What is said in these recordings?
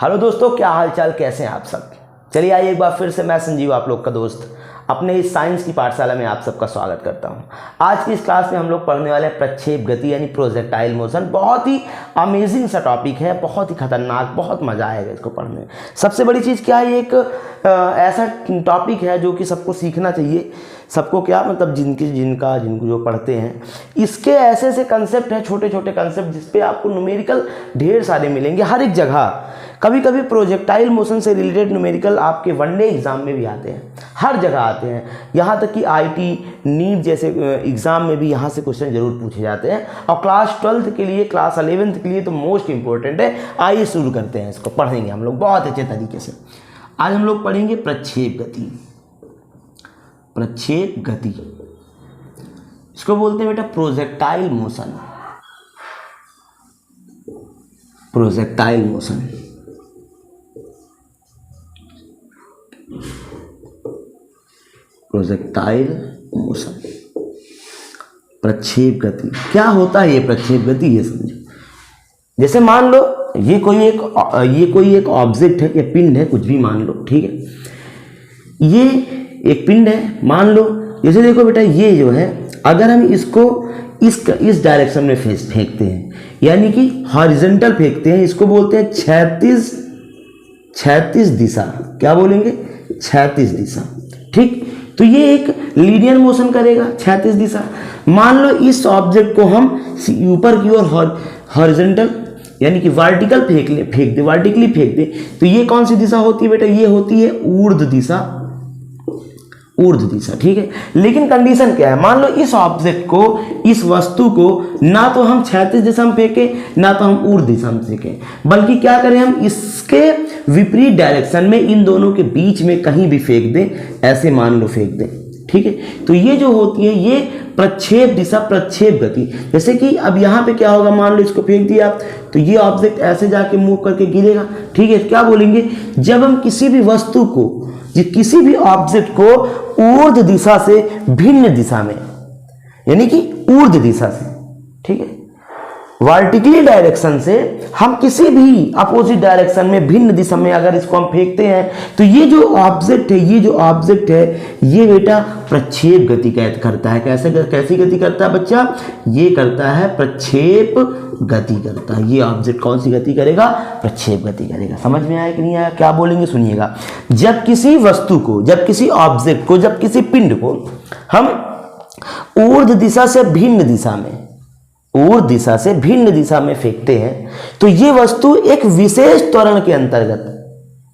Hello दोस्तों, क्या हाल चाल, कैसे हैं आप सब। चलिए आइए एक बार फिर से मैं संजीव आप लोग का दोस्त अपने इस साइंस की पाठशाला में आप सबका स्वागत करता हूं। आज की इस क्लास में हम लोग पढ़ने वाले हैं प्रक्षेप गति यानी प्रोजेक्टाइल मोशन। बहुत ही अमेजिंग सा टॉपिक है, बहुत ही खतरनाक, बहुत मज़ा आएगा इसको पढ़ने में। सबसे बड़ी चीज़ क्या है, एक ऐसा टॉपिक है जो कि सबको सीखना चाहिए। सबको क्या मतलब जिनको जो पढ़ते हैं, इसके ऐसे ऐसे कंसेप्ट हैं, छोटे छोटे कंसेप्ट, जिस पे आपको न्यूमेरिकल ढेर सारे मिलेंगे हर एक जगह। कभी कभी प्रोजेक्टाइल मोशन से रिलेटेड न्यूमेरिकल आपके वनडे एग्जाम में भी आते हैं, हर जगह आते हैं। यहाँ तक कि आईटी नीट जैसे एग्जाम में भी यहाँ से क्वेश्चन जरूर पूछे जाते हैं। और क्लास 12th के लिए, क्लास 11th के लिए तो मोस्ट इंपॉर्टेंट है। आइए शुरू करते हैं, इसको पढ़ेंगे हम लोग बहुत अच्छे तरीके से। आज हम लोग पढ़ेंगे प्रक्षेप गति। प्रक्षेप गति इसको बोलते हैं बेटा projectile motion. Projectile motion, projectile motion, प्रक्षेप गति। क्या होता है ये प्रक्षेप गति, ये समझो। जैसे मान लो ये कोई एक ऑब्जेक्ट है या पिंड है, कुछ भी मान लो, ठीक है। ये एक पिंड है, मान लो। जैसे देखो बेटा, ये जो है अगर हम इसको इस डायरेक्शन में फेंकते हैं, यानी कि हॉरिजॉन्टल फेंकते हैं, इसको बोलते हैं क्षैतिज दिशा। क्या बोलेंगे? क्षैतिज दिशा, ठीक। तो ये एक लीनियर मोशन करेगा, क्षैतिज दिशा। मान लो इस ऑब्जेक्ट को हम ऊपर की ओर हॉरिजॉन्टल यानी कि वर्टिकली फेंक दे, तो ये कौन सी दिशा होती है बेटा? ये होती है ऊर्ध्व दिशा, ठीक है। लेकिन कंडीशन क्या है? मान लो इस ऑब्जेक्ट को, इस वस्तु को ना तो हम क्षैतिज दिशा में फेंकें, ना तो हम ऊर्ध्व दिशा में फेंकें, बल्कि क्या करें, हम इसके विपरीत डायरेक्शन में, इन दोनों के बीच में कहीं भी फेंक दें। ऐसे मान लो फेंक दें, ठीक है। तो ये जो होती है ये प्रक्षेप दिशा, प्रक्षेप गति। जैसे कि अब यहाँ पे क्या होगा, मान लो इसको फेंक दिया, तो ये ऑब्जेक्ट ऐसे जाके मूव करके गिरेगा, ठीक है। क्या बोलेंगे? जब हम किसी भी वस्तु को, किसी भी ऑब्जेक्ट को ऊर्ध्व दिशा से भिन्न दिशा में, यानी कि ऊर्ध्व दिशा से, ठीक है, वर्टिकली डायरेक्शन से हम किसी भी अपोजिट डायरेक्शन में, भिन्न दिशा में अगर इसको हम फेंकते हैं, तो ये जो ऑब्जेक्ट है, ये बेटा प्रक्षेप गति करता है। कैसी गति करता है बच्चा? ये करता है प्रक्षेप गति करता है। ये ऑब्जेक्ट कौन सी गति करेगा? प्रक्षेप गति करेगा। समझ में आया कि नहीं आया? क्या बोलेंगे सुनिएगा। जब किसी वस्तु को, जब किसी ऑब्जेक्ट को, जब किसी पिंड को हम ऊर्ध्व दिशा से भिन्न दिशा में फेंकते हैं, तो ये वस्तु एक विशेष त्वरण के अंतर्गत,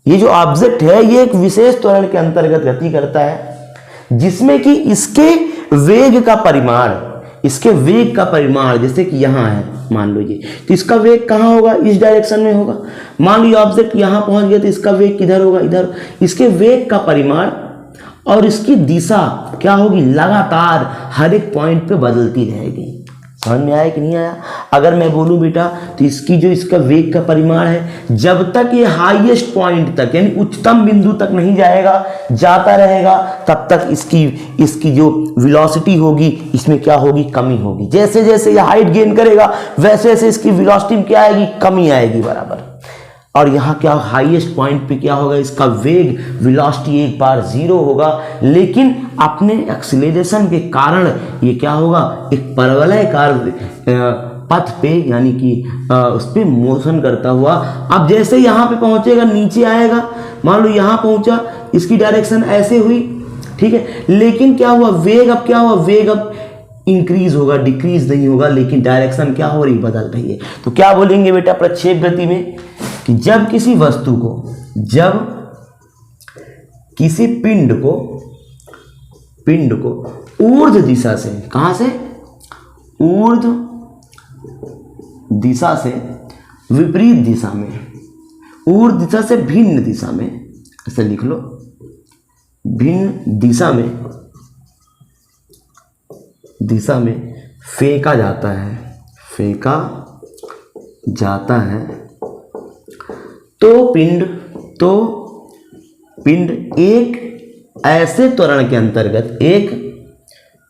ये जो ऑब्जेक्ट है ये एक विशेष त्वरण के अंतर्गत गति करता है, जिसमें कि इसके वेग का परिमाण, जैसे कि यहां है मान लो ये, तो इसका वेग कहां होगा? इस डायरेक्शन में होगा। मान लो ये ऑब्जेक्ट यहां पहुंच गया, तो इसका वेग किधर होगा? इधर। इसके वेग का परिमाण और इसकी दिशा क्या होगी? लगातार हर एक पॉइंट पे बदलती रहेगी। समझ में आया कि नहीं आया? अगर मैं बोलूं बेटा, तो इसका वेग का परिमाण है, जब तक ये हाईएस्ट पॉइंट तक, यानी उच्चतम बिंदु तक नहीं जाता रहेगा, तब तक इसकी जो वेलोसिटी होगी, इसमें क्या होगी? कमी होगी। जैसे जैसे ये हाइट गेन करेगा, वैसे वैसे इसकी वेलोसिटी में क्या आएगी? कमी आएगी बराबर। और यहाँ क्या, हाईएस्ट पॉइंट पे क्या होगा? इसका वेग, वेलोसिटी एक बार 0 होगा, लेकिन अपने एक्सीलरेशन के कारण ये क्या होगा? एक परवलयाकार पथ पे, यानी कि उस पे मोशन करता हुआ, अब जैसे यहाँ पे पहुंचेगा, नीचे आएगा। मान लो यहाँ पहुंचा, इसकी डायरेक्शन ऐसे हुई, ठीक है। लेकिन क्या हुआ? वेग अब इंक्रीज होगा, डिक्रीज नहीं होगा, लेकिन डायरेक्शन क्या हो रही? बदल रही है। तो क्या बोलेंगे बेटा प्रक्षेप गति में? कि जब किसी वस्तु को, जब किसी पिंड को ऊर्ध्व दिशा से, कहां से? ऊर्ध्व दिशा से विपरीत दिशा में, ऊर्ध्व दिशा से भिन्न दिशा में, ऐसे लिख लो, भिन्न दिशा में फेंका जाता है, तो पिंड एक ऐसे त्वरण के अंतर्गत, एक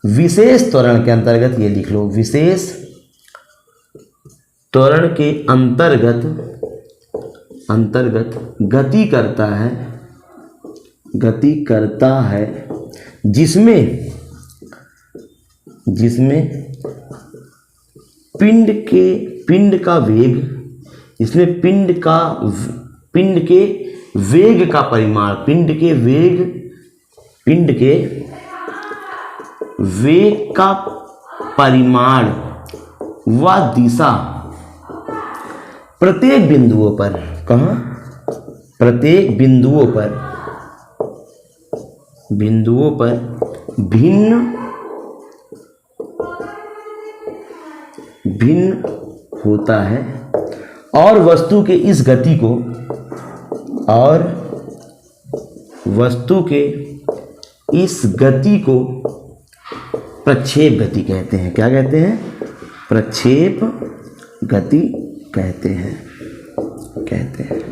विशेष त्वरण के अंतर्गत, ये लिख लो, विशेष त्वरण के अंतर्गत अंतर्गत गति करता है जिसमें पिंड का वेग, इसमें पिंड के वेग का परिमाण, पिंड के वेग का परिमाण व दिशा प्रत्येक बिंदुओं पर, कहाँ, प्रत्येक बिंदुओं पर भिन्न होता है और वस्तु के इस गति को प्रक्षेप गति कहते हैं। क्या कहते हैं? प्रक्षेप गति कहते हैं।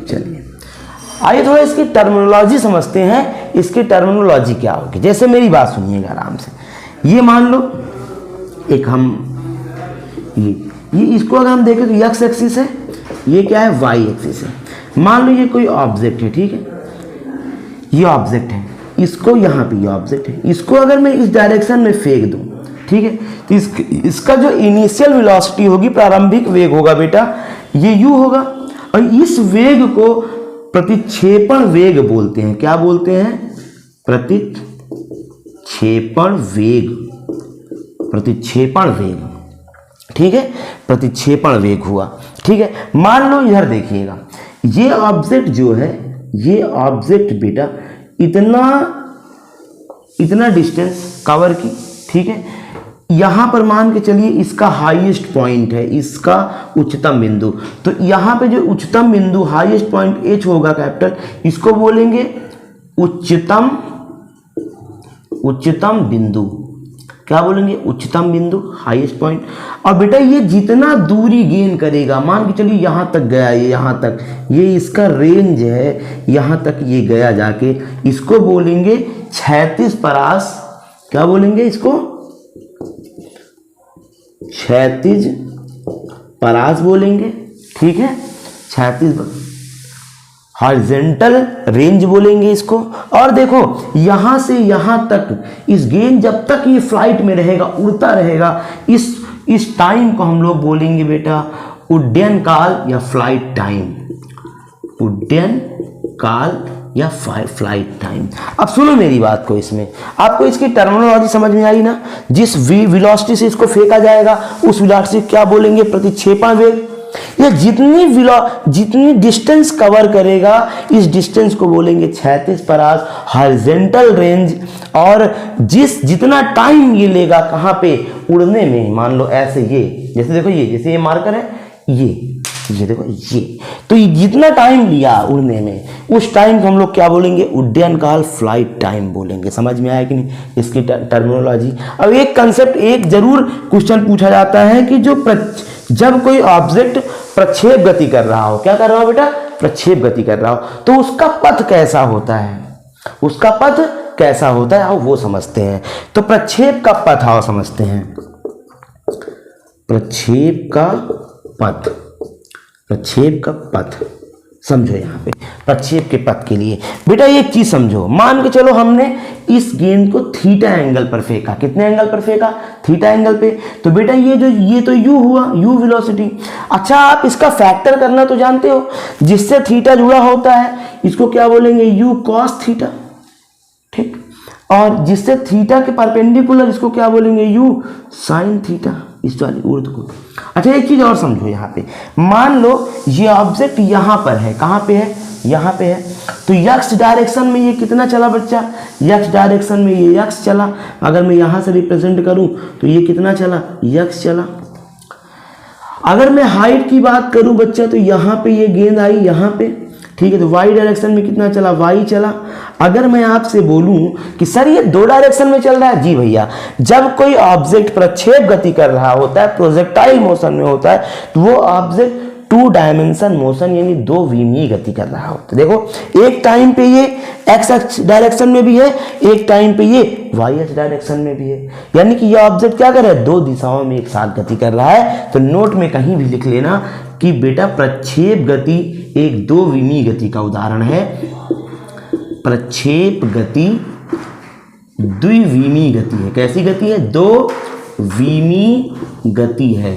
चलिए आइए थोड़ा इसकी टर्मिनोलॉजी समझते हैं। इसकी टर्मिनोलॉजी क्या होगी, जैसे मेरी बात सुनिएगा आराम से। ये मान लो एक हम ये इसको अगर हम देखें तो एक्स एक्सिस है, ये क्या है, वाई एक्सिस है। मान लो ये कोई ऑब्जेक्ट है, ठीक है, ये ऑब्जेक्ट है, इसको यहाँ पे ये ऑब्जेक्ट है, इसको अगर मैं इस डायरेक्शन में फेंक दूं, ठीक है, तो इसका जो इनिशियल वेलोसिटी होगी, प्रारंभिक वेग होगा बेटा, ये u होगा। और इस वेग को प्रतिक्षेपण वेग बोलते हैं। क्या बोलते हैं? प्रतिक्षेपण वेग, ठीक है, प्रतिक्षेपण वेग हुआ, ठीक है। मान लो इधर देखिएगा, ये ऑब्जेक्ट जो है, ये ऑब्जेक्ट बेटा इतना डिस्टेंस कवर की, ठीक है, यहां पर मान के चलिए इसका हाईएस्ट पॉइंट है, इसका उच्चतम बिंदु, तो यहां पे जो उच्चतम बिंदु हाईएस्ट पॉइंट एच होगा कैपिटल, इसको बोलेंगे उच्चतम बिंदु। क्या बोलेंगे? उच्चतम बिंदु, हाईएस्ट पॉइंट। और बेटा ये जितना दूरी गेन करेगा, मान के चलिए यहां तक गया, ये यहां तक, ये इसका रेंज है, यहां तक ये गया जाके, इसको बोलेंगे क्षैतिज परास। क्या बोलेंगे इसको? क्षैतिज परास बोलेंगे, ठीक है, क्षैतिज, हॉरिजॉन्टल रेंज बोलेंगे इसको। और देखो यहां से यहां तक इस गेंद जब तक ये फ्लाइट में रहेगा, उड़ता रहेगा, इस टाइम को हम लोग बोलेंगे बेटा उड्डयन काल या फ्लाइट टाइम, उड्डयन काल या फ्लाइट टाइम। अब सुनो मेरी बात को, इसमें आपको इसकी टर्मिनोलॉजी समझ में आई ना? जिस वेलोसिटी से इसको फेंका जाएगा उस वेलोसिटी क्या बोलेंगे? प्रतिक्षेपण वेग। ये जितनी डिस्टेंस कवर करेगा, इस डिस्टेंस को बोलेंगे क्षैतिज परास, हॉरिजॉन्टल रेंज। और जितना टाइम ये लेगा कहाँ पे? उड़ने में। मान लो ऐसे, ये जैसे देखो, ये जैसे ये मार्कर है, ये देखो, ये तो ये जितना टाइम लिया उड़ने में, उस टाइम को हम लोग क्या बोलेंगे? उड्डयन काल, फ्लाइट टाइम बोलेंगे। समझ में आया कि नहीं इसकी टर्मिनोलॉजी? अब एक कंसेप्ट, एक जरूर क्वेश्चन पूछा जाता है कि जब कोई ऑब्जेक्ट प्रक्षेप गति कर रहा हो, क्या कर रहा हो बेटा? प्रक्षेप गति कर रहा हो, तो उसका पथ कैसा होता है? उसका पथ कैसा होता है आओ वो समझते हैं। तो प्रक्षेप का पथ आओ समझते हैं। प्रक्षेप का पथ समझो। यहाँ पे प्रक्षेप के पथ के लिए बेटा एक चीज समझो। मान के चलो हमने इस गेंद को थीटा एंगल पर फेंका। कितने एंगल पर फेंका? थीटा एंगल पे। तो बेटा ये तो u हुआ, u वेलोसिटी। अच्छा, आप इसका फैक्टर करना तो जानते हो, जिससे थीटा जुड़ा होता है इसको क्या बोलेंगे? u cos थीटा, ठीक। और जिससे थीटा के परपेंडिकुलर इसको क्या बोलेंगे? u sin थीटा, इस वाली ऊर्ध्व को। अच्छा, एक चीज और समझो। यहाँ पे मान लो ये ऑब्जेक्ट यहाँ पर है। कहाँ पे है? यहाँ पे है। तो x डायरेक्शन में ये कितना चला बच्चा? x डायरेक्शन में ये x चला। अगर मैं यहाँ से रिप्रेजेंट करूँ तो ये कितना चला? x चला। अगर मैं हाइट की बात करूँ बच्चा, तो यहाँ पे ये गेंद आई यहाँ पे, ठीक है। तो y डायरेक्शन में कितना चला? y चला। अगर मैं आपसे बोलूं कि सर ये 2 डायरेक्शन में चल रहा है, जी भैया, जब कोई ऑब्जेक्ट प्रक्षेप गति कर रहा होता है, प्रोजेक्टाइल मोशन में होता है, तो वो ऑब्जेक्ट 2 डायमेंशन मोशन यानी 2 विमीय गति कर रहा होता है। देखो, एक टाइम पे ये x डायरेक्शन में भी है, एक टाइम पे ये y डायरेक्शन में भी है। यानी कि ये ऑब्जेक्ट क्या कर रहा है? 2 दिशाओं में एक साथ गति कर रहा है। तो नोट में कहीं भी लिख लेना कि बेटा प्रक्षेप गति एक दो विमीय गति का उदाहरण है। प्रक्षेप गति द्विविमीय गति है। कैसी गति है? दो विमीय गति है।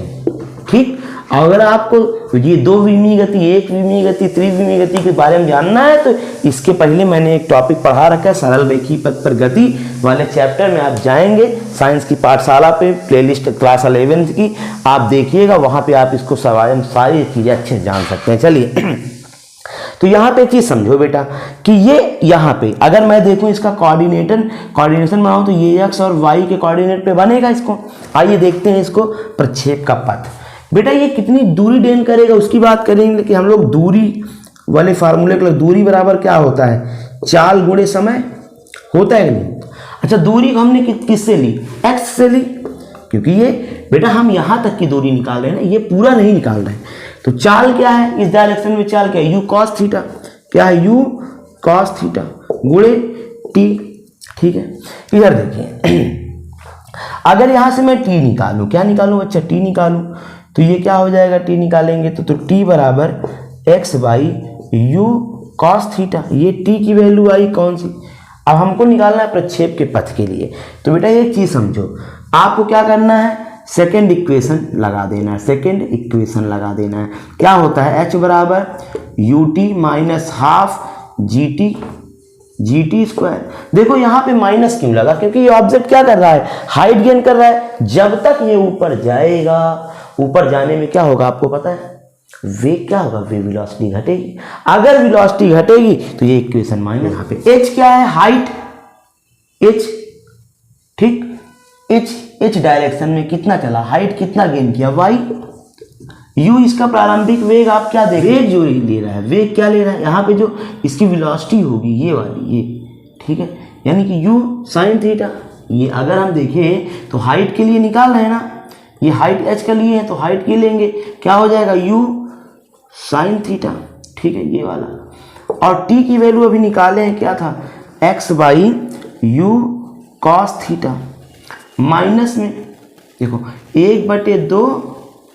ठीक, अगर आपको ये दो विमीय गति, एक विमीय गति, त्रिविमीय गति के बारे में जानना है तो इसके पहले मैंने एक टॉपिक पढ़ा रखा है, सरल रेखीय पथ पर गति वाले चैप्टर में आप जाएंगे साइंस की पाठशाला पे, प्लेलिस्ट क्लास 11 की आप देखिएगा, वहां पे आप इसको सारी चीजें अच्छे से जान सकते हैं। चलिए तो यहाँ पे एक चीज समझो बेटा कि ये यहाँ पे अगर मैं देखूं इसका कोऑर्डिनेशन बनाऊं तो ये एक्स और वाई के कोऑर्डिनेट पे बनेगा इसको। आइए देखते हैं इसको प्रक्षेप का पथ। बेटा ये कितनी दूरी डेन करेगा उसकी बात करेंगे, लेकिन हम लोग दूरी वाले फार्मूले के लिए दूरी बराबर क्या होता है? चाल गुणे समय होता है कि नहीं? अच्छा, दूरी हमने किससे ली? एक्स से ली, क्योंकि ये बेटा हम यहाँ तक की दूरी निकाल रहे हैं ना, ये पूरा नहीं निकाल रहे हैं। तो चाल क्या है? इस डायरेक्शन में चाल क्या है? You cos theta. क्या है? यू कॉस थीटा गुणे टी। ठीक है, इधर देखिए अगर यहां से मैं टी निकालूं, क्या निकालूं बच्चा? टी निकालूं तो ये क्या हो जाएगा? टी निकालेंगे तो टी बराबर x by you cos theta. ये टी की वैल्यू आई कौन सी? अब हमको निकालना है प्रक्षेप के पथ के लिए। तो बेटा एक चीज समझो, आपको क्या करना है? सेकेंड इक्वेशन लगा देना है। सेकेंड इक्वेशन लगा देना है। क्या होता है? एच बराबर U T minus half G T square. देखो यहाँ पे माइनस क्यों लगा? क्योंकि ये ऑब्जेक्ट क्या कर रहा है? हाइट गेन कर रहा है। जब तक ये ऊपर जाएगा, ऊपर जाने में क्या होगा आपको पता है? वेग क्या होगा? वेग वेलोसिटी घटेगी। अगर वेलोसिटी घटेगी तो ये इक्वेशन माइनस। यहाँ पे एच क्या है? Height H. ठीक, एच डायरेक्शन में कितना चला? हाइट कितना गेन किया? वाई। यू इसका प्रारंभिक वेग आप क्या देख? वेग जो ले रहा है, वेग क्या ले रहा है? यहाँ पे जो इसकी वेलोसिटी होगी ये वाली, ये ठीक है, यानी कि यू साइन थीटा। ये अगर हम देखें तो हाइट के लिए निकाल रहे हैं ना, ये हाइट एच के लिए है तो हाइट के लेंगे, क्या हो जाएगा? You sine theta. ठीक है, ये वाला। और टी की वैल्यू अभी निकाले हैं, क्या था? X by you cos theta minus में देखो 1/2।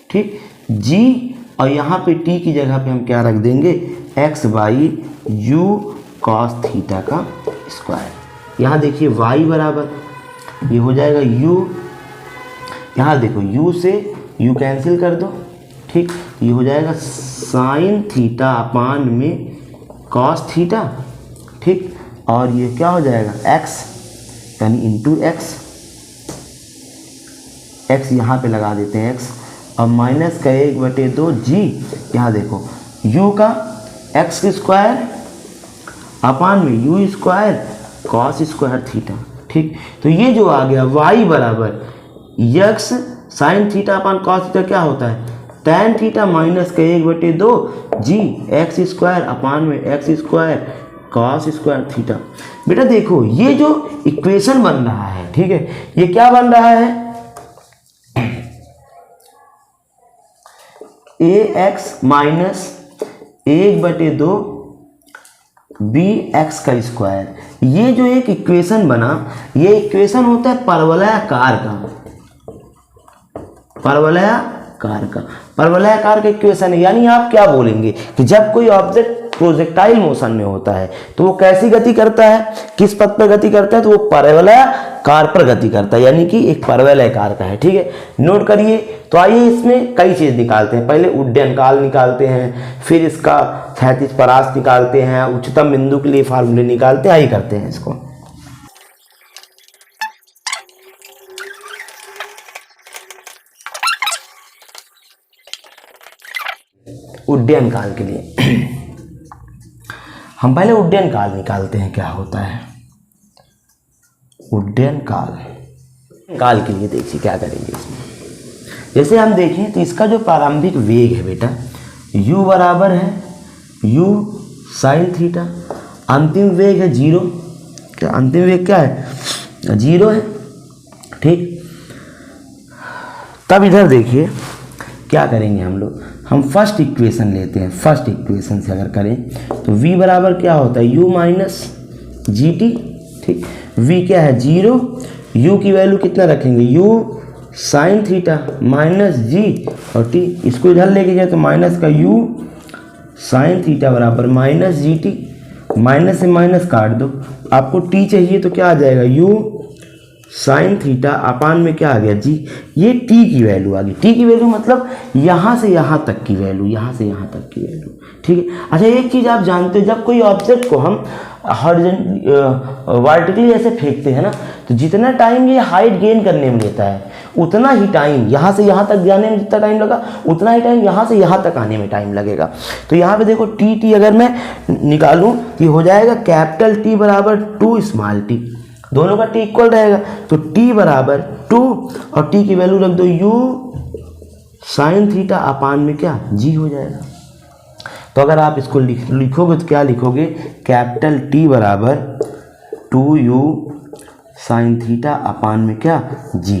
ठीक, जी और यहाँ पे टी की जगह पे हम क्या रख देंगे? X by you cos theta का स्क्वायर। यहाँ देखिए वाई बराबर ये हो जाएगा यू, यहाँ देखो यू से यू कैंसिल कर दो। ठीक, ये हो जाएगा साइन थीटा अपान में कॉस थीटा। ठीक, और ये क्या हो जाएगा? एक्स यानी इंटू एक्स। एक्स यहाँ पे लगा देते हैं एक्स, और माइनस का 1/2 जी। यहाँ देखो u का एक्स स्क्वायर अपान में you square cos square theta. ठीक, तो ये जो आ गया y बराबर यक्स साइन थीटा अपान कॉस थीटा क्या होता है? टैन थीटा माइनस का 1/2 जी एक्स स्क्वायर अपान में x square cos square theta. बेटा देखो ये जो इक्वेशन बन रहा है, ठीक है, ये क्या बन रहा है? ए एक्स माइनस 1/2 बी एक्स का स्क्वायर। ये जो एक इक्वेशन बना, ये इक्वेशन होता है परवलयाकार का। परवलयाकार का इक्वेशन है। यानी आप क्या बोलेंगे कि जब कोई ऑब्जेक्ट प्रोजेक्टाइल मोशन में होता है तो वो कैसी गति करता है? किस पथ पर गति करता है? तो वो परवलयाकार पर गति करता है, यानी कि एक परवलयाकार का है। ठीक है, नोट करिए। तो आइए इसमें कई चीज निकालते हैं। पहले उड्डयन काल निकालते हैं, फिर इसका क्षैतिज परास निकालते हैं, उच्चतम बिंदु के लिए फार्मूले निकालते हैं। आइए करते हैं इसको। उड्डयन काल के लिए हम पहले उड्डयन काल निकालते हैं, क्या होता है उड्डयन काल के लिए। देखिए क्या करेंगे इसमें। जैसे हम देखें तो इसका जो प्रारंभिक वेग है बेटा u बराबर है u साइन थीटा। अंतिम वेग है 0। क्या अंतिम वेग क्या है? 0 है। ठीक, तब इधर देखिए क्या करेंगे हम लोग। हम फर्स्ट इक्वेशन लेते हैं। फर्स्ट इक्वेशन से अगर करें तो v बराबर क्या होता है? u minus G T. ठीक, v क्या है? 0। u की वैल्यू कितना रखेंगे? u साइन थीटा माइनस जी और टी, इसको इधर लेके जाए तो माइनस का यू साइन थीटा बराबर माइनस जी टी, माइनस से माइनस काट दो, आपको टी चाहिए तो क्या आ जाएगा यू साइन थीटा अपान में क्या आ गया जी, ये टी की वैल्यू आ गई। टी की वैल्यू मतलब यहाँ से यहाँ तक की वैल्यू, यहाँ से यहाँ तक की वैल्यू, ठीक है। अच्छा एक चीज़ आप जानते हो, जब कोई ऑब्जेक्ट को हम वर्टिकली ऐसे फेंकते हैं ना, तो जितना टाइम ये हाइट गेन करने में लेता है उतना ही टाइम यहाँ से यहाँ तक जाने में जितना टाइम लगा उतना ही टाइम यहाँ से यहाँ तक आने में टाइम लगेगा। तो यहाँ पे देखो टी अगर मैं निकालूँ तो हो जाएगा कैपिटल टी बराबर 2 स्मॉल टी, दोनों का टी इक्वल रहेगा, तो टी बराबर 2 और टी की वैल्यू रख दो यू साइन थीटा अपान में क्या जी हो जाएगा। तो अगर आप इसको लिखोगे तो क्या लिखोगे, कैपिटल टी बराबर 2u साइन थीटा अपान में क्या जी,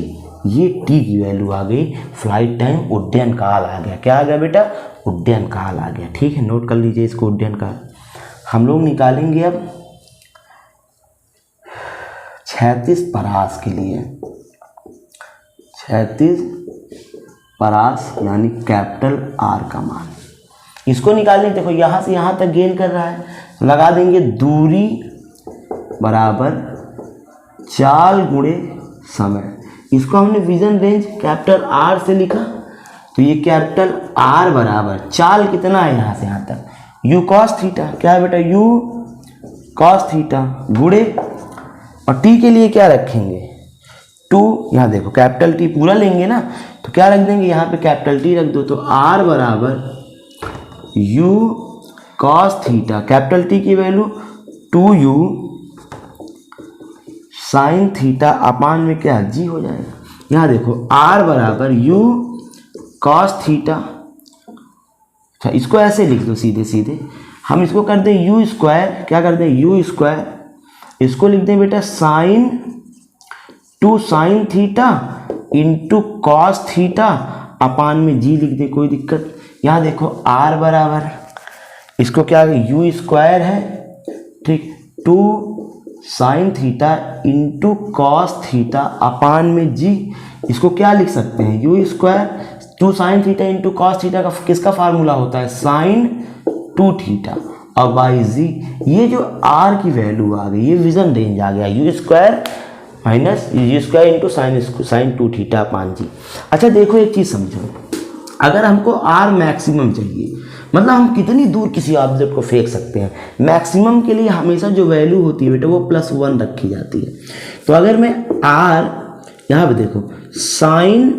ये टी की वैल्यू आ गई। फ्लाइट टाइम उड्डयन काल आ गया, क्या आ गया बेटा, उड्डयन काल आ गया, ठीक है। नोट कर लीजिए इसको, उड्डयन काल। हम लोग निकालेंगे अब 36 परास के लिए, 36 परास यानी कैपिटल आर का मान, इसको निकालें। देखो यहाँ से यहाँ तक गेन कर रहा है, लगा देंगे दूरी बराबर चाल गुणे समय, इसको हमने विजन रेंज कैपिटल आर से लिखा, तो ये कैपिटल आर बराबर चाल कितना है यहाँ से यहाँ तक यू कॉस थीटा, क्या है बेटा यू कॉस थीटा गुणे, और टी के लिए क्या रखेंगे 2, यहाँ देखो कैपिटल टी पूरा लेंगे ना, तो क्या रख देंगे यहाँ पे कैपिटल टी रख दो, तो आर बराबर u cos theta, capital T की value 2u sine theta upon में क्या जी हो जाएगा। यहाँ देखो r बराबर u कॉस थीटा, अच्छा इसको ऐसे लिख दो सीधे सीधे, हम इसको कर दें यू स्क्वायर, क्या कर दें यू स्क्वायर, इसको लिख दें बेटा sine 2 sine theta into cos theta upon में जी लिख दें, कोई दिक्कत। यहाँ देखो r बराबर इसको क्या यू स्क्वायर है, ठीक 2 sine theta into cos theta upon में जी, इसको क्या लिख सकते हैं you square 2 sine theta into cos theta का किसका फार्मूला होता है साइन 2 थीटा और बाई जी, ये जो आर की वैल्यू आ गई ये विजन रेंज आ गया u square minus u square into sine 2 theta upon g. अच्छा देखो एक चीज़ समझो, अगर हमको आर मैक्सिमम चाहिए, मतलब हम कितनी दूर किसी ऑब्जेक्ट को फेंक सकते हैं, मैक्सिमम के लिए हमेशा जो वैल्यू होती है बेटा वो +1 रखी जाती है। तो अगर मैं आर यहाँ पे देखो साइन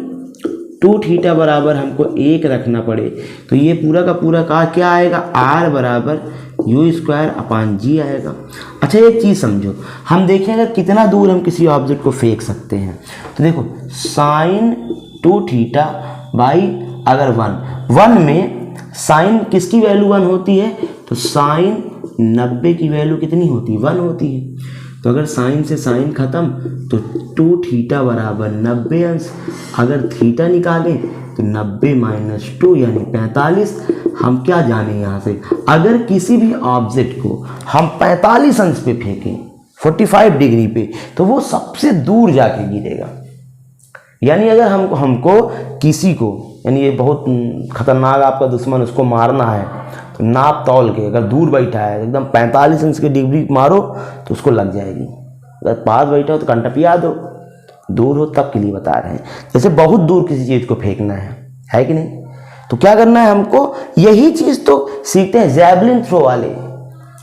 2 थीटा बराबर हमको 1 रखना पड़े, तो ये पूरा का पूरा का क्या आएगा आर बराबर यू स्क्वायर अपान जी आएगा। अच्छा एक चीज़ समझो, हम देखें अगर कितना दूर हम किसी ऑब्जेक्ट को फेंक सकते हैं, तो देखो साइन 2 थीटा बाई अगर 1 में साइन किसकी वैल्यू 1 होती है, तो साइन 90 की वैल्यू कितनी होती है 1 होती है, तो अगर साइन से साइन खत्म तो 2 थीटा बराबर 90 अंश, अगर थीटा निकालें तो 90 माइनस 2 यानी 45। हम क्या जाने यहाँ से, अगर किसी भी ऑब्जेक्ट को हम 45 अंश पे फेंकें 45 डिग्री पे, तो वो सबसे दूर जाके गिरेगा। यानी अगर हमको किसी को, यानी ये बहुत खतरनाक आपका दुश्मन, उसको मारना है तो नाप तौल के, अगर दूर बैठा है एकदम 45 अंश की डिग्री मारो तो उसको लग जाएगी, अगर पास बैठा हो तो कंटा पिया दो, दूर हो तब के लिए बता रहे हैं। जैसे बहुत दूर किसी चीज़ को फेंकना है कि नहीं, तो क्या करना है हमको, यही चीज़ तो सीखते हैं जैवलिन थ्रो वाले,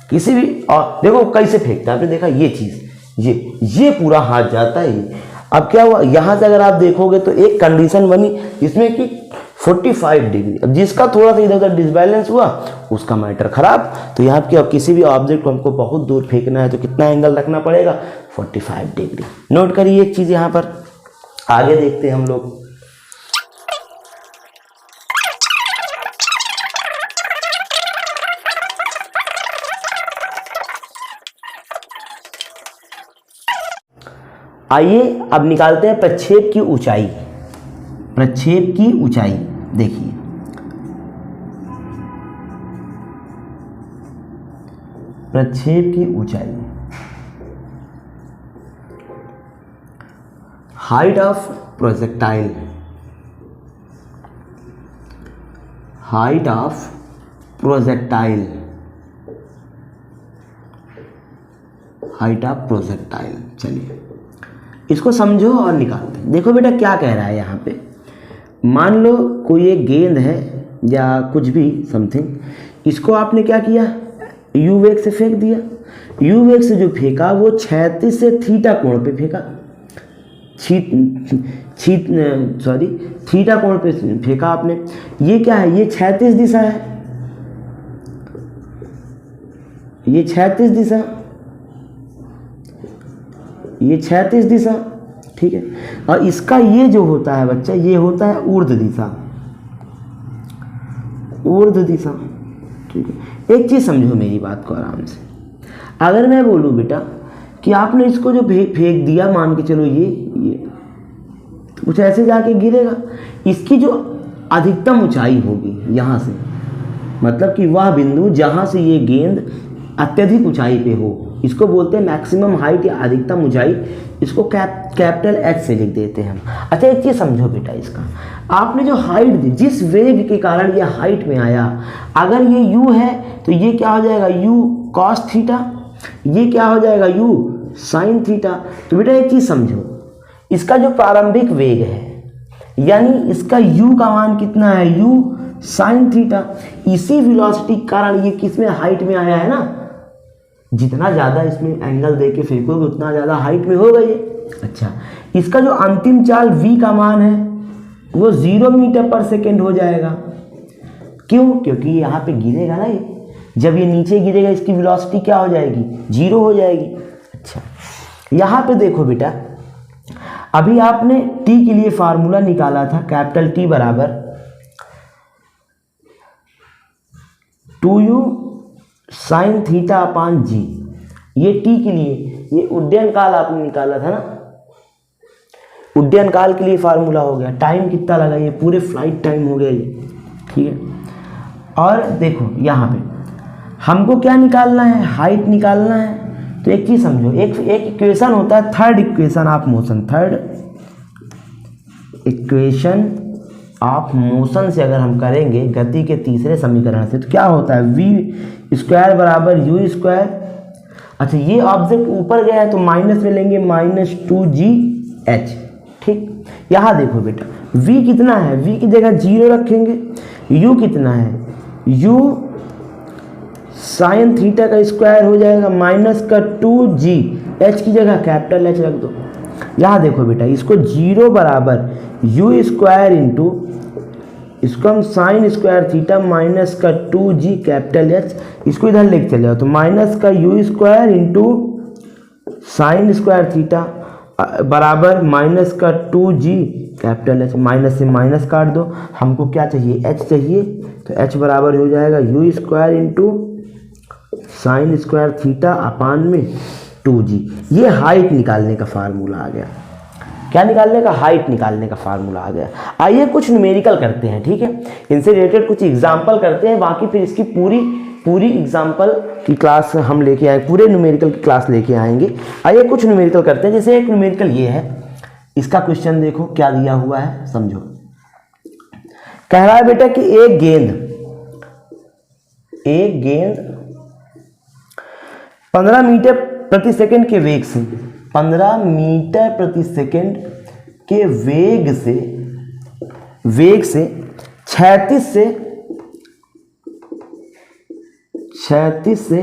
किसी भी, और देखो कैसे फेंकता है, आपने देखा ये चीज़, ये पूरा हाथ जाता है। अब क्या हुआ, यहाँ से अगर आप देखोगे तो एक कंडीशन बनी जिसमें कि 45 डिग्री, अब जिसका थोड़ा सा इधर उधर डिसबैलेंस हुआ उसका मैटर खराब। तो यहाँ क्या, किसी भी ऑब्जेक्ट को हमको बहुत दूर फेंकना है तो कितना एंगल रखना पड़ेगा 45 डिग्री। नोट करिए एक चीज़ यहाँ पर, आगे देखते हैं हम लोग। आइए अब निकालते हैं प्रक्षेप की ऊंचाई। प्रक्षेप की ऊंचाई देखिए, प्रक्षेप की ऊंचाई, height of projectile, height of projectile, height of projectile. चलिए इसको समझो और निकालते हैं। देखो बेटा क्या कह रहा है यहाँ पे, मान लो कोई एक गेंद है या कुछ भी समथिंग, इसको आपने क्या किया, यू वेग से फेंक दिया। यू वेग से जो फेंका वो क्षैतिज से थीटा कोण पे फेंका, थीटा कोण पे फेंका आपने। ये क्या है, ये क्षैतिज दिशा है, ये क्षैतिज दिशा, ये क्षैतिज दिशा, ठीक है। और इसका ये जो होता है बच्चा, ये होता है ऊर्ध्व दिशा, ऊर्ध्व दिशा, ठीक है। एक चीज समझो मेरी बात को आराम से, अगर मैं बोलूं बेटा कि आपने इसको जो फेंक दिया, मान के चलो ये तो कुछ ऐसे जाके गिरेगा, इसकी जो अधिकतम ऊंचाई होगी यहाँ से, मतलब कि वह बिंदु जहाँ से ये गेंद अत्यधिक ऊंचाई पे हो, इसको बोलते हैं मैक्सिमम हाइट या अधिकतम ऊंचाई, इसको कैपिटल एच से लिख देते हैं हम। अच्छा एक चीज समझो बेटा, इसका आपने जो हाइट दी, जिस वेग के कारण ये हाइट में आया, अगर ये u है तो ये क्या हो जाएगा, u cos थीटा, ये क्या हो जाएगा, u sin थीटा। तो बेटा एक चीज समझो, इसका जो प्रारंभिक वेग है, यानी इसका u का मान कितना है, u sin थीटा, इसी वेलोसिटी के कारण ये किसमें हाइट में आया है ना, जितना ज़्यादा इसमें एंगल दे के फेंकोगे उतना ज़्यादा हाइट में होगा ये। अच्छा, इसका जो अंतिम चाल v का मान है वो 0 मीटर पर सेकेंड हो जाएगा। क्यों? क्योंकि यहाँ पे गिरेगा ना ये, जब ये नीचे गिरेगा इसकी वेलोसिटी क्या हो जाएगी, 0 हो जाएगी। अच्छा, यहाँ पे देखो बेटा, अभी आपने t के लिए फार्मूला निकाला था, कैपिटल T बराबर 2u साइन थीटा अपान जी। ये टी के लिए, ये उड्डयन काल आपने निकाला था ना, उड्डयन काल के लिए फार्मूला हो गया। टाइम कितना लगा, ये पूरे फ्लाइट टाइम हो गया ये, ठीक है। और देखो यहाँ पे हमको क्या निकालना है, हाइट निकालना है। तो एक चीज समझो, एक इक्वेशन होता है third equation of motion, third equation of motion से अगर हम करेंगे गति के तीसरे समीकरण से, तो क्या होता है, v स्क्वायर बराबर u स्क्वायर। अच्छा, ये ऑब्जेक्ट ऊपर गया है तो माइनस में लेंगे, -2gh, ठीक। यहाँ देखो बेटा, v कितना है, v की जगह 0 रखेंगे, u कितना है, u साइन थीटा का स्क्वायर हो जाएगा -2g, h की जगह कैपिटल H रख दो। यहाँ देखो बेटा, इसको 0 बराबर u स्क्वायर इंटू, इसको हम sine square theta -2g capital H, इसको इधर लेके चले जाओ तो -u square into sine square theta बराबर -2g कैपिटल H। माइनस से माइनस काट दो, हमको क्या चाहिए, h चाहिए, तो h बराबर हो जाएगा u square into sine square theta upon में 2g। ये हाइट निकालने का फार्मूला आ गया। क्या निकालने का, हाइट निकालने का फार्मूला आ गया। आइए कुछ न्यूमेरिकल करते हैं, ठीक है, इनसे रिलेटेड कुछ एग्जाम्पल करते हैं, बाकी फिर इसकी पूरी एग्जाम्पल की क्लास हम लेके आए, पूरे न्यूमेरिकल की क्लास लेके आएंगे। आइए कुछ न्यूमेरिकल करते हैं। जैसे एक न्यूमेरिकल ये है, इसका क्वेश्चन देखो क्या दिया हुआ है, समझो। कह रहा है बेटा कि एक गेंद 15 मीटर प्रति सेकंड के वेग से, 15 मीटर प्रति सेकंड के वेग से क्षैतिज से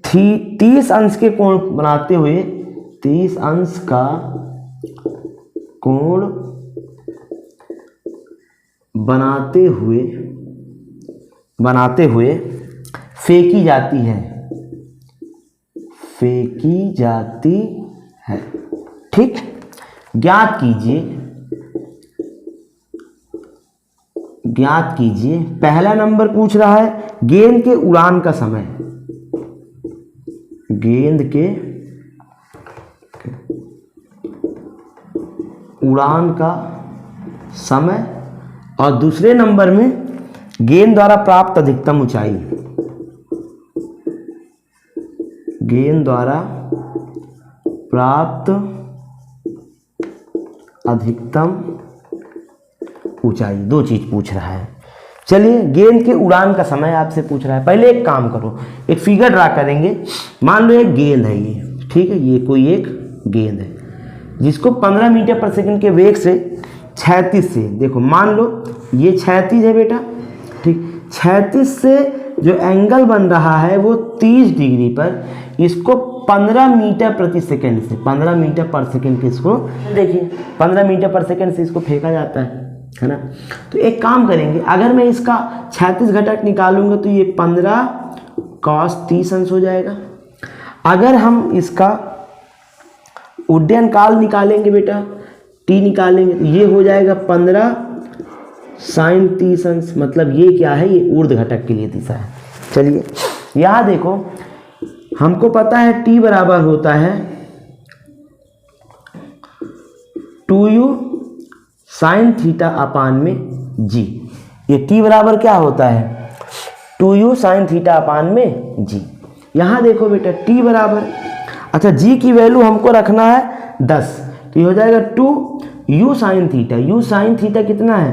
30 अंश के कोण बनाते हुए, 30 अंश का कोण बनाते हुए फेंकी जाती है, ठीक। ज्ञात कीजिए, पहला नंबर पूछ रहा है गेंद के उड़ान का समय, गेंद के उड़ान का समय, और दूसरे नंबर में गेंद द्वारा प्राप्त अधिकतम ऊंचाई, गेंद द्वारा प्राप्त अधिकतम ऊंचाई, दो चीज पूछ रहा है। चलिए, गेंद के उड़ान का समय आपसे पूछ रहा है। पहले एक काम करो, एक फिगर ड्रा करेंगे। मान लो एक गेंद है ये, ठीक है, ये कोई एक गेंद है जिसको 15 मीटर पर सेकंड के वेग से 36 से, देखो मान लो ये 36 है बेटा, ठीक, 36 से जो एंगल बन रहा है वो 30 डिग्री पर, इसको 15 मीटर प्रति सेकंड से, 15 मीटर पर सेकंड के इसको देखिए 15 मीटर पर सेकंड से इसको फेंका जाता है ना। तो एक काम करेंगे, अगर मैं इसका 36 घटक निकालूंगा तो ये 15 cos 30 अंश हो जाएगा। अगर हम इसका उड्डयन काल निकालेंगे बेटा, टी निकालेंगे, तो ये हो जाएगा 15 sin 30 अंश। मतलब ये क्या है, ये ऊर्ध्व घटक के लिए दिशा है। चलिए यहाँ देखो, हमको पता है टी बराबर होता है 2u sin थीटा अपान में g। ये टी बराबर क्या होता है, 2u sin थीटा अपान में g। यहाँ देखो बेटा टी बराबर, अच्छा जी की वैल्यू हमको रखना है 10, तो ये हो जाएगा 2u sin theta. u sin theta कितना है,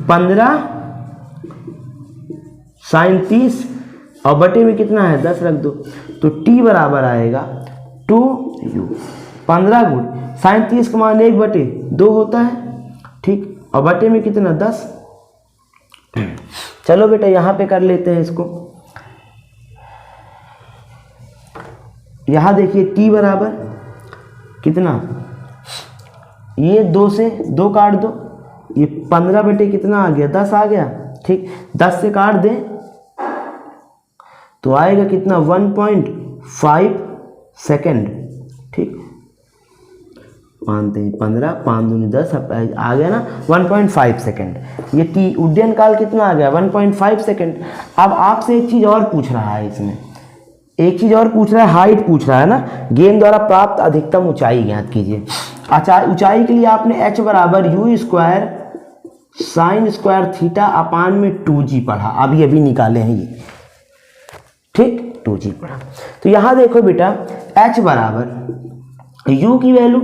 15 sin 30 और बटे में कितना है 10 रख दो, तो t बराबर आएगा 2u 15 गुण sin 30 का मान 1/2 होता है, ठीक, और बटे में कितना 10। चलो बेटा यहाँ पे कर लेते हैं इसको। यहाँ देखिए t बराबर कितना, ये 2 से 2 काट दो, ये 15 बटे कितना आ गया 10 आ गया, ठीक, 10 से काट दें तो आएगा कितना 1.5 सेकेंड, ठीक, मानते हैं 15 5 दूनी 10 आ गया ना 1.5 सेकेंड। ये टी उड्डयन काल कितना आ गया 1.5 सेकेंड। अब आपसे एक चीज़ और पूछ रहा है, इसमें एक चीज़ और पूछ रहा है, हाइट पूछ रहा है ना, गेंद द्वारा प्राप्त अधिकतम ऊंचाई ज्ञात कीजिए। अच्छा, ऊंचाई के लिए आपने h बराबर u square sine square theta upon में 2g पढ़ा, अभी अभी निकाले हैं ये, ठीक, 2g पढ़ा। तो यहाँ देखो बेटा h बराबर u की वैल्यू,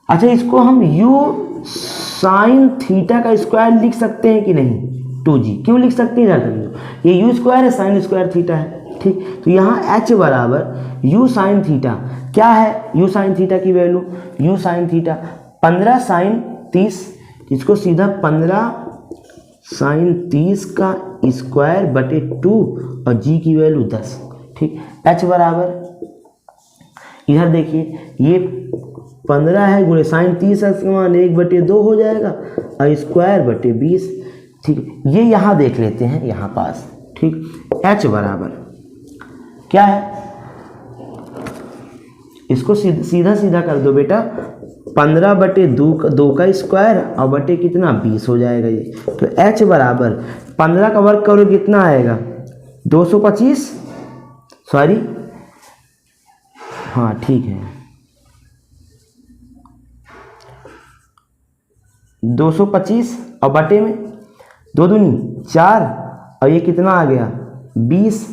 अच्छा इसको हम u साइन थीटा का स्क्वायर लिख सकते हैं कि नहीं, 2g क्यों लिख सकते हैं, ये u स्क्वायर है साइन स्क्वायर थीटा है, ठीक। तो यहाँ h बराबर u साइन थीटा क्या है, u साइन थीटा की value, u sine theta 15 sine 30, इसको सीधा 15 साइन 30 का स्क्वायर बटे 2 और g की वैल्यू 10, ठीक। h बराबर इधर देखिए ये 15 है गुणे साइन 30 का मान 1/2 हो जाएगा और स्क्वायर बटे 20, ठीक। ये यहाँ देख लेते हैं यहाँ पास, ठीक। h बराबर क्या है, इसको सीधा सीधा कर दो बेटा, 15/2 का स्क्वायर और बटे कितना 20 हो जाएगा ये। तो h बराबर 15 का वर्ग करो कितना आएगा 225, सॉरी हाँ ठीक है 225 और बटे में 2 दूनी 4 और ये कितना आ गया 20,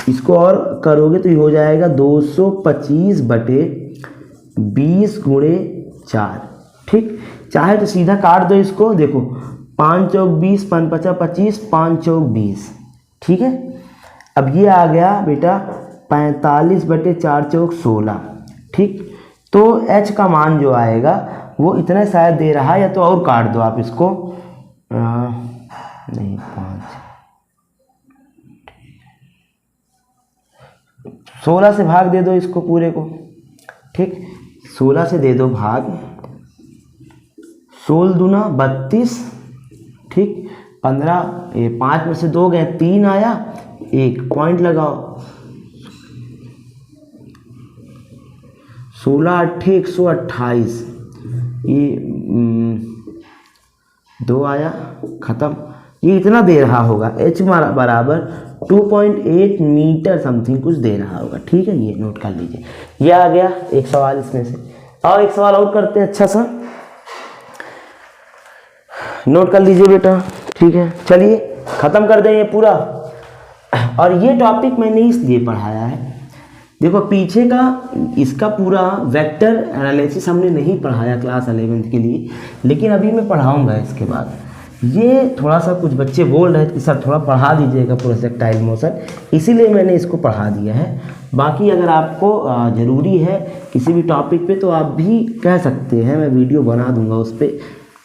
इसको और करोगे तो ये हो जाएगा 225 बटे 20 गुणे 4, ठीक। चाहे तो सीधा काट दो इसको, देखो 5 चौक 20 5 5 25 5 चौक 20, ठीक है। अब ये आ गया बेटा 45 बटे 4 चौक 16, ठीक। तो h का मान जो आएगा वो इतना शायद दे रहा है, या तो और काट दो आप इसको, नहीं 5 16 से भाग दे दो इसको पूरे को, ठीक। 16 से दे दो भाग, 16 दूना 32, ठीक। 15 ये 5 में से 2 गए 3 आया, 1 पॉइंट लगाओ, 16 8 128, ये 2 आया खत्म। ये इतना दे रहा होगा, h बराबर 2.8 मीटर समथिंग कुछ दे रहा होगा, ठीक है। ये नोट कर लीजिए, ये आ गया एक सवाल इसमें से। और एक सवाल और करते हैं, अच्छा सा नोट कर लीजिए बेटा, ठीक है। चलिए खत्म कर दें ये पूरा। और ये टॉपिक मैंने इसलिए पढ़ाया है देखो पीछे का इसका पूरा वेक्टर एनालिसिस हमने नहीं पढ़ाया क्लास 11th के लिए, लेकिन अभी मैं पढ़ाऊंगा इसके बाद। ये थोड़ा सा कुछ बच्चे बोल रहे थे कि सर थोड़ा पढ़ा दीजिएगा प्रोजेक्टाइल मोशन, इसीलिए मैंने इसको पढ़ा दिया है। बाकी अगर आपको ज़रूरी है किसी भी टॉपिक पे तो आप भी कह सकते हैं, मैं वीडियो बना दूंगा उस पर।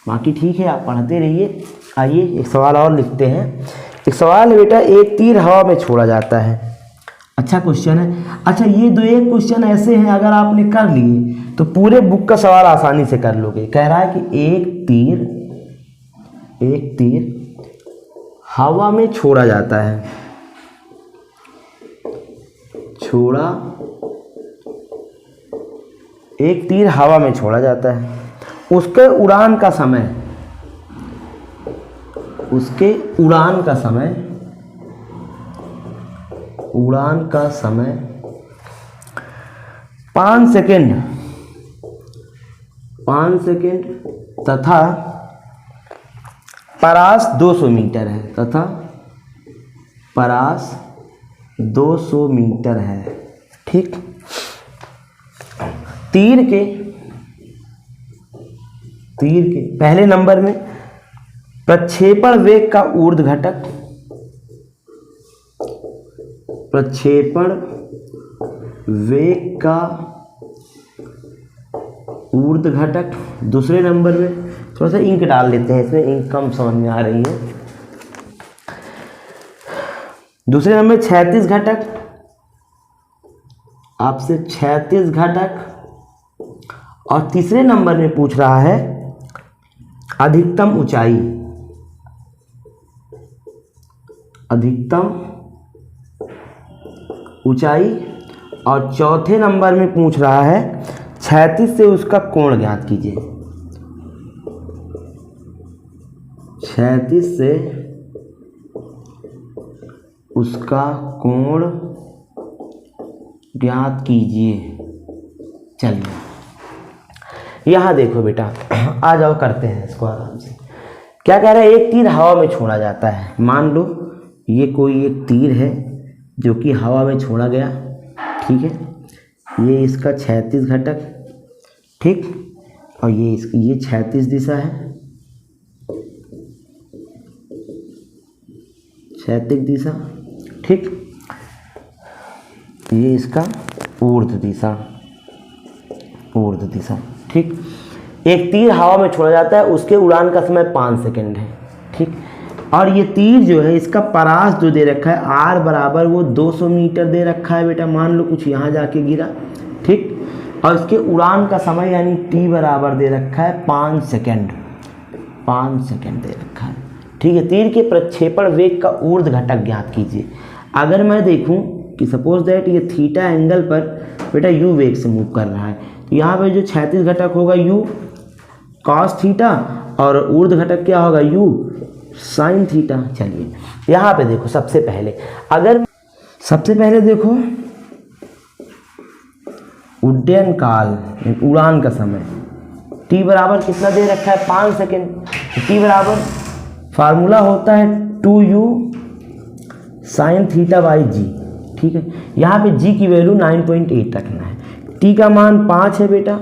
बाकी ठीक है, आप पढ़ते रहिए। आइए एक सवाल और लिखते हैं। एक सवाल है बेटा, एक तीर हवा में छोड़ा जाता है। अच्छा क्वेश्चन है। अच्छा ये दो एक क्वेश्चन ऐसे हैं अगर आपने कर लिए तो पूरे बुक का सवाल आसानी से कर लोगे। कह रहा है कि एक तीर हवा में छोड़ा जाता है, एक तीर हवा में छोड़ा जाता है, उसके उड़ान का समय 5 सेकेंड तथा परास 200 मीटर है। ठीक। तीर के पहले नंबर में प्रक्षेपण वेग का ऊर्ध्व घटक, दूसरे नंबर में थोड़ा सा इंक डाल लेते हैं, इसमें इंक कम समझ में आ रही है। दूसरे नंबर 36 घटक, आपसे 36 घटक, और तीसरे नंबर में पूछ रहा है अधिकतम ऊंचाई, और चौथे नंबर में पूछ रहा है 36 से उसका कोण ज्ञात कीजिए। 36 से उसका कोण ज्ञात कीजिए। चलिए यहाँ देखो बेटा, आ जाओ करते हैं इसको आराम से। क्या कह रहा है, एक तीर हवा में छोड़ा जाता है। मान लो ये कोई एक तीर है जो कि हवा में छोड़ा गया, ठीक है। ये इसका 36 घटक, ठीक, और ये 36 दिशा है, 36 दिशा, ठीक। ये इसका ऊर्ध्व दिशा, ठीक। एक तीर हवा में छोड़ा जाता है, उसके उड़ान का समय 5 सेकेंड है, ठीक। और ये तीर जो है इसका परास जो दे रखा है आर बराबर वो 200 मीटर दे रखा है बेटा। मान लो कुछ यहाँ जाके गिरा, ठीक। और इसके उड़ान का समय यानी टी बराबर दे रखा है 5 सेकेंड दे रखा है, ठीक है। तीर के प्रक्षेपण वेग का ऊर्ध्व घटक ज्ञात कीजिए। अगर मैं देखूं कि सपोज दैट ये थीटा एंगल पर बेटा यू वेग से मूव कर रहा है, तो यहाँ पे जो 36 घटक होगा यू कॉस थीटा, और ऊर्ध्व घटक क्या होगा यू साइन थीटा। चलिए यहाँ पे देखो, सबसे पहले देखो उड्डयन काल, उड़ान का समय t बराबर कितना दे रखा है 5 सेकेंड। t बराबर फार्मूला होता है 2u साइन थीटा बाई जी, ठीक है। यहाँ पे g की वैल्यू 9.8 रखना है, t का मान 5 है बेटा,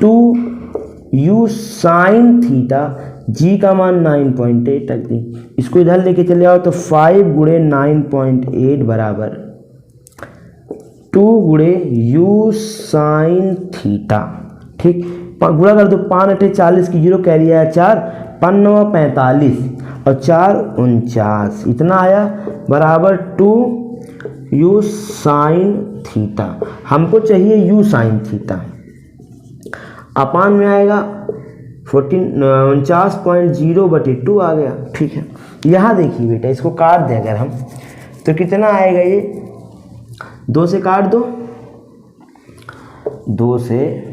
2u साइन थीटा, g का मान 9.8 रख दी। इसको इधर लेके चले आओ तो 5 गुणे 9.8 बराबर 2 गुणे u साइन थीटा, ठीक। गुणा कर दो, 5 8 40 की 0 कैरी आया 4, 5 9 45 और 4 49, इतना आया बराबर 2u साइन थीटा। हमको चाहिए u साइन थीटा, अपान में आएगा 49.0/2 आ गया, ठीक है। यहाँ देखिए बेटा, इसको काट दें अगर हम तो कितना आएगा, ये 2 से काट दो, 2 से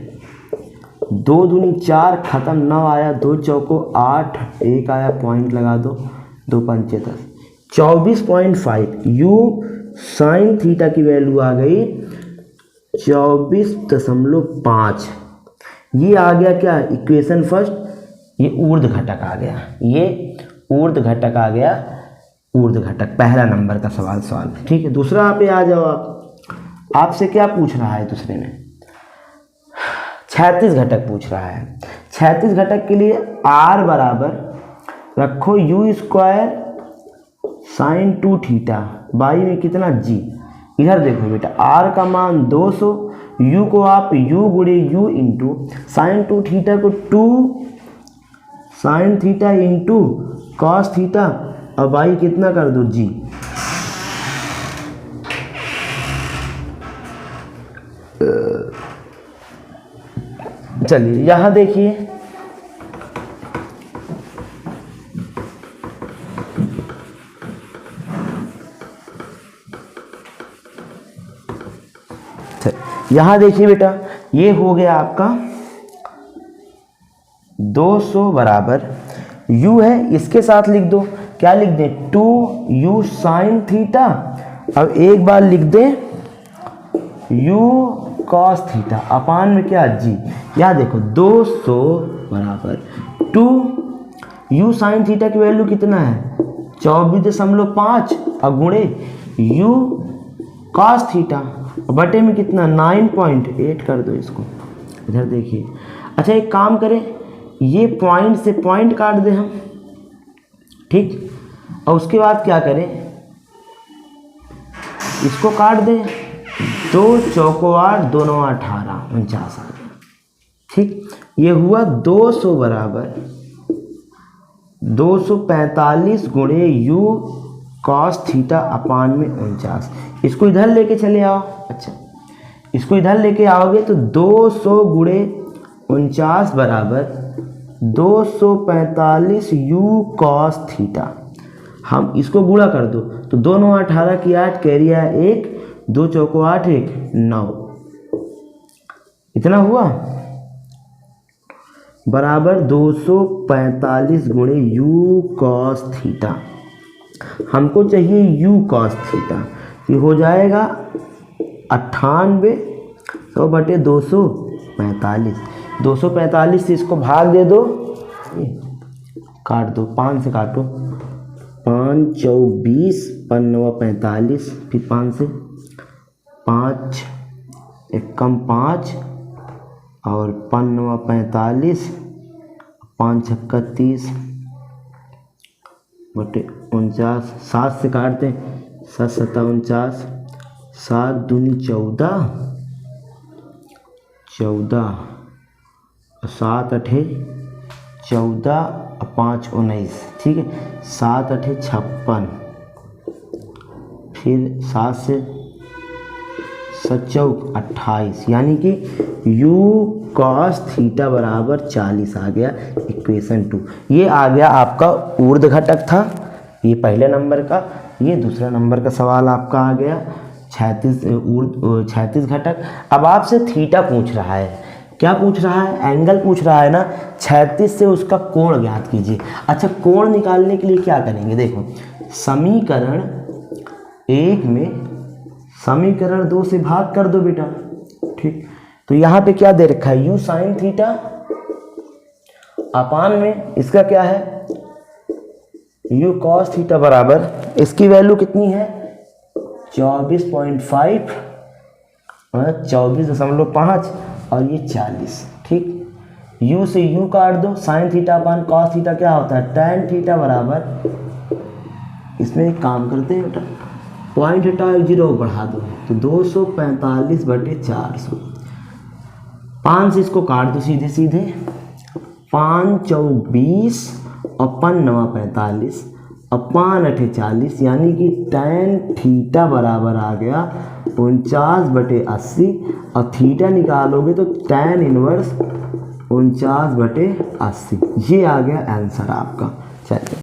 2 दूनी 4 खत्म, 9 आया, 2 चौको 8, 1 आया पॉइंट लगा दो, 2 पंचे 10, 24.5 u साइन थीटा की वैल्यू आ गई 24.5। ये आ गया क्या इक्वेशन फर्स्ट, ये ऊर्ध्व घटक आ गया, ऊर्ध्व घटक पहला नंबर का सवाल, ठीक है। दूसरा पे आ जाओ आप, आपसे क्या पूछ रहा है दूसरे में, क्षैतिज घटक पूछ रहा है। क्षैतिज घटक के लिए r बराबर रखो u square sine 2 theta, by में कितना g। इधर देखो बेटा r का मान 200, u को आप u गुणे u इंटू साइन 2 थीटा को 2 sine theta into cos theta और बाई कितना कर दो g। चलिए यहाँ देखिए, यहाँ देखिए बेटा ये हो गया आपका 200 बराबर u है, इसके साथ लिख दो, क्या लिख दें 2u साइन थीटा, अब एक बार लिख दें u कॉस थीटा अपान में क्या g। यहाँ देखो 200 बराबर 2u साइन थीटा की वैल्यू कितना है 24.5 और गुणे u कॉस थीटा बटे में कितना 9.8 कर दो इसको। इधर देखिए, अच्छा एक काम करें, ये पॉइंट से पॉइंट काट दें हम, ठीक, और उसके बाद क्या करें इसको काट दें, 2 चौको 8 दोनों 18 49 आ गया, ठीक। ये हुआ 200 बराबर 245 गुणे u कॉस थीटा अपान में 49। इसको इधर लेके चले आओ, अच्छा इसको इधर लेके आओगे तो 200 गुणे 49 बराबर 245 u कॉस थीटा। हम इसको गुणा कर दो तो दोनों 18 की 8 कैरी है 1, 2 चौको 8 1 9, इतना हुआ बराबर 245 गुणे u कॉस थीटा। हमको चाहिए u कॉस थीटा, ये हो जाएगा 98 100 बटे 245। 245 से इसको भाग दे दो, काट दो, 5 से काटो, 5 चौक 20 5 45, फिर 5 से 5 एक कम 5 और 5 45, 5 छक्का 30 बटे 49, 7 से काटते हैं, 7 सत्ता 49, 7 दूनी 14 14, 7 अठे 14 और 5 19, ठीक है, 7 अठे 56, फिर 7 से 7 चौक 28, यानी कि u कॉस थीटा बराबर 40 आ गया इक्वेशन 2। ये आ गया आपका ऊर्ध्व घटक था, ये पहले नंबर का, ये दूसरा नंबर का सवाल आपका आ गया क्षैतिज घटक। अब आपसे थीटा पूछ रहा है, क्या पूछ रहा है, एंगल पूछ रहा है ना, क्षैतिज से उसका कोण ज्ञात कीजिए। अच्छा कोण निकालने के लिए क्या करेंगे, देखो समीकरण 1 में समीकरण 2 से भाग कर दो बेटा, ठीक। तो यहाँ पे क्या दे रखा है u साइन थीटा अपान में इसका क्या है u कॉस थीटा बराबर, इसकी वैल्यू कितनी है 24.5 24.5 और ये 40, ठीक। u से u काट दो, साइन थीटा अपान कॉस थीटा क्या होता है tan थीटा बराबर, इसमें एक काम करते हैं बेटा पॉइंट हटा 0 बढ़ा दो तो 245 बटे 400, 5 से इसको काट दो सीधे सीधे, 5 चौक 20 और 5 9 45 और 5 8 40, यानी कि tan थीटा बराबर आ गया 49 बटे 80 और थीटा निकालोगे तो tan इनवर्स 49 बटे 80। ये आ गया आंसर आपका। चलिए